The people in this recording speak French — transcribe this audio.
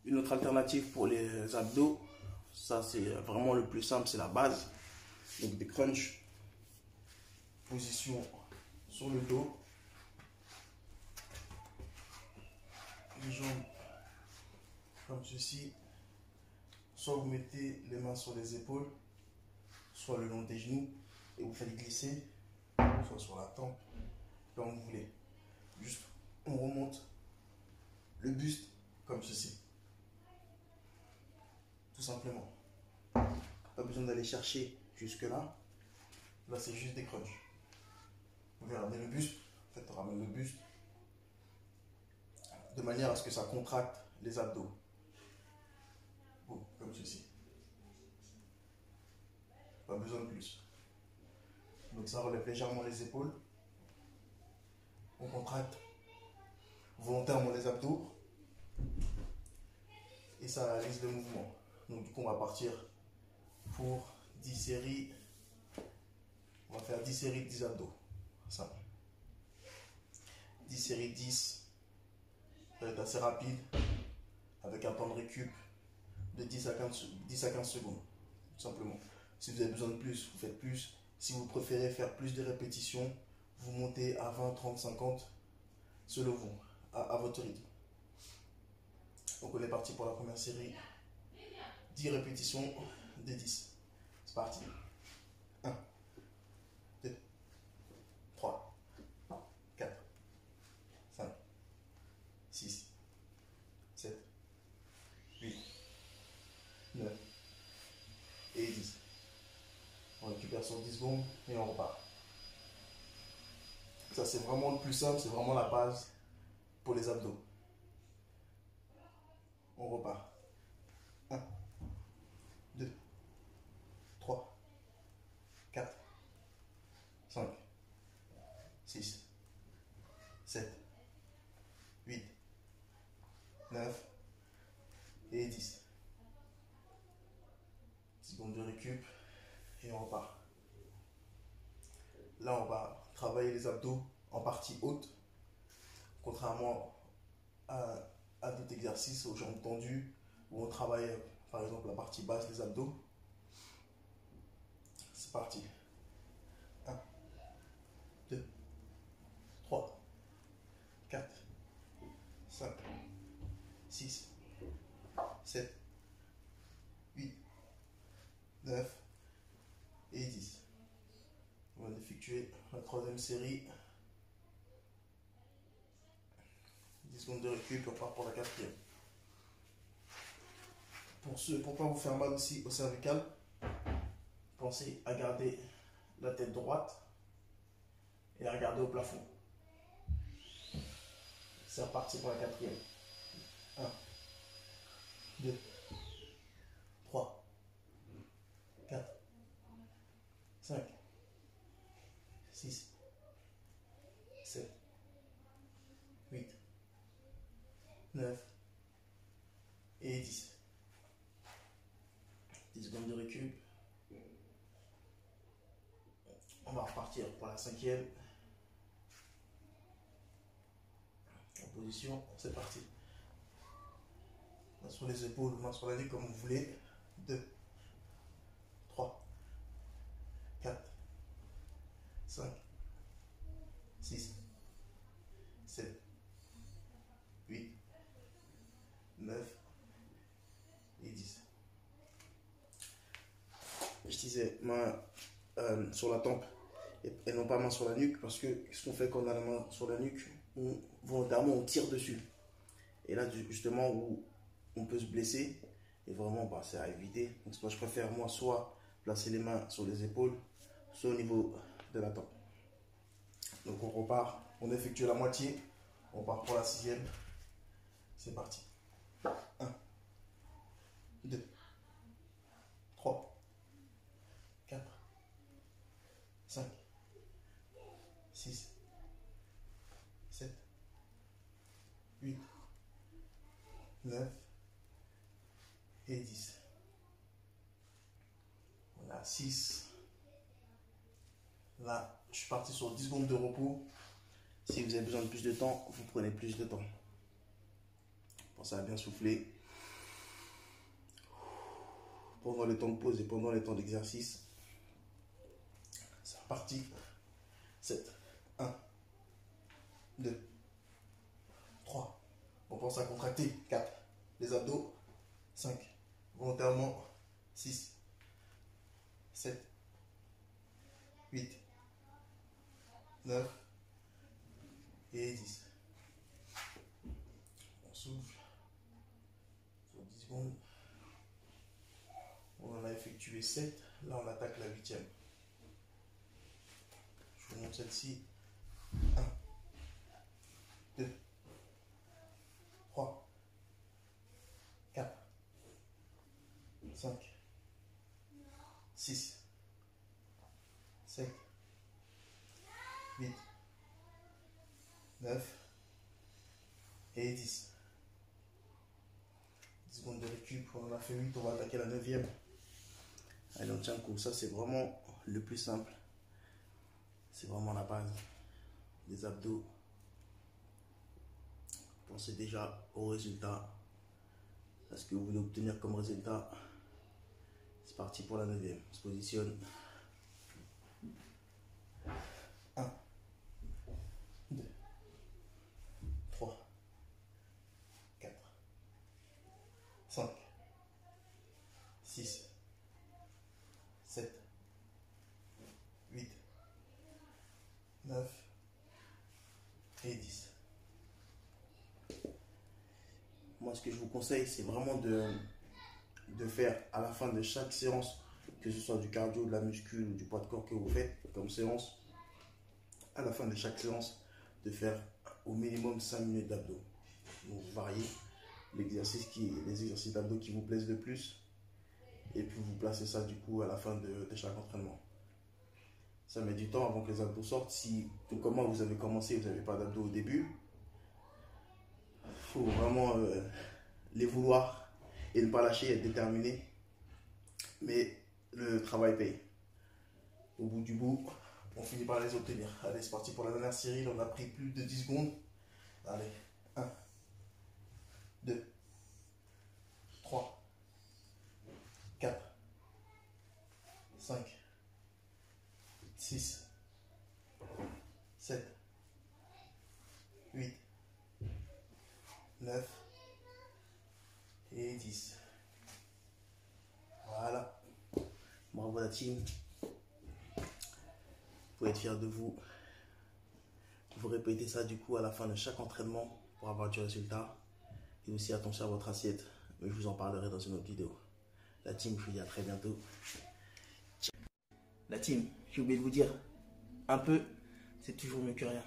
Une autre alternative pour les abdos, ça c'est vraiment le plus simple, c'est la base. Donc des crunchs, position sur le dos, les jambes comme ceci. Soit vous mettez les mains sur les épaules, soit le long des genoux, et vous faites glisser, soit sur la tempe, comme vous voulez. Juste, on remonte le buste comme ceci. Tout simplement. Pas besoin d'aller chercher jusque là. Là, c'est juste des crunchs. Vous regardez le buste. En fait, on ramène le buste de manière à ce que ça contracte les abdos. Bon, comme ceci. Pas besoin de plus. Donc ça relève légèrement les épaules. On contracte volontairement les abdos. Et ça réalise le mouvement. Donc du coup, on va partir pour 10 séries. On va faire 10 séries de 10 abdos. Ça. 10 séries 10. Ça va être assez rapide. Avec un temps de récup de 10 à 15 secondes. Tout simplement. Si vous avez besoin de plus, vous faites plus. Si vous préférez faire plus de répétitions, vous montez à 20, 30, 50 selon vous, à votre rythme. Donc on est parti pour la première série. 10 répétitions de 10. C'est parti. 1, 2, 3, 4, 5, 6, 7, 8, 9 et 10. On récupère sur 10 secondes et on repart. Ça c'est vraiment le plus simple, c'est vraiment la base pour les abdos. On repart. 1, 2, 3, 4, 5, 6, 7, 8, 9 et 10. 10 secondes de récup et on repart. Là, on va travailler les abdos en partie haute, contrairement à d'autres exercices aux jambes tendues où on travaille par exemple la partie basse des abdos. C'est parti. 1, 2, 3, 4, 5, 6, 7, 8, 9 et 10. On va effectuer la troisième série. 10 secondes de récup et on part pour la quatrième. Pour ne pas vous faire mal aussi au cervical, pensez à garder la tête droite et à regarder au plafond. C'est reparti pour la quatrième. 1, 2, 3, 4, 5, 6, 7, 8, 9 et 10. 10 secondes de récup. On va repartir pour la cinquième. En position, c'est parti. Main sur les épaules, main sur la nuque comme vous voulez. 2, 3, 4, 5, 6, 7, 8, 9 et 10. Je disais main sur la tempe et non pas main sur la nuque, parce que ce qu'on fait quand on a la main sur la nuque, volontairement on tire dessus. Et là justement où on peut se blesser, et vraiment c'est à éviter. Donc moi je préfère moi soit placer les mains sur les épaules, soit au niveau de la tempe. Donc on repart, on effectue la moitié, on part pour la sixième. C'est parti. 1, 2, 3, 4, 5, 6, 7, 8, 9 et 10. On a 6. Là, je suis parti sur 10 secondes de repos. Si vous avez besoin de plus de temps, vous prenez plus de temps. Pensez à bien souffler. pendant les temps de pause et pendant les temps d'exercice. C'est reparti. 7. 1, 2, 3. On pense à contracter. 4. Les abdos. 5. Volontairement. 6, 7, 8, 9 et 10. On souffle sur 10 secondes. On en a effectué 7. Là, on attaque la 8e. Je vous montre celle-ci. 1, 2, 3, 4, 5, 6, 7, 8, 9 et 10. 10 secondes de récup, on en a fait 8, on va attaquer la 9e. Allez, on tient le coup. Ça, c'est vraiment le plus simple. C'est vraiment la base des abdos. Pensez déjà au résultat. À ce que vous voulez obtenir comme résultat. C'est parti pour la 9e. On se positionne. 1, 2, 3, 4, 5, 6, 7, 8, 9 et 10. Moi, ce que je vous conseille, c'est vraiment de faire à la fin de chaque séance, que ce soit du cardio, de la muscu ou du poids de corps que vous faites comme séance, à la fin de chaque séance, de faire au minimum 5 minutes d'abdos. Donc, vous variez les exercices d'abdos qui vous plaisent le plus, et puis vous placez ça du coup à la fin de chaque entraînement. Ça met du temps avant que les abdos sortent. Si, tout comme moi, vous avez commencé, vous n'avez pas d'abdos au début, il faut vraiment les vouloir et ne pas lâcher, être déterminé. Mais le travail paye. Au bout du bout, on finit par les obtenir. Allez, c'est parti pour la dernière série. On a pris plus de 10 secondes. Allez, 1, 2, 3, 4, 5, 6, 7, 8, 9 et 10. Voilà. Bravo la team. Vous pouvez être fiers de vous. Vous répétez ça du coup à la fin de chaque entraînement pour avoir du résultat. Et aussi attention à votre assiette. Mais je vous en parlerai dans une autre vidéo. La team, je vous dis à très bientôt. La team, j'ai oublié de vous dire, un peu, c'est toujours mieux que rien.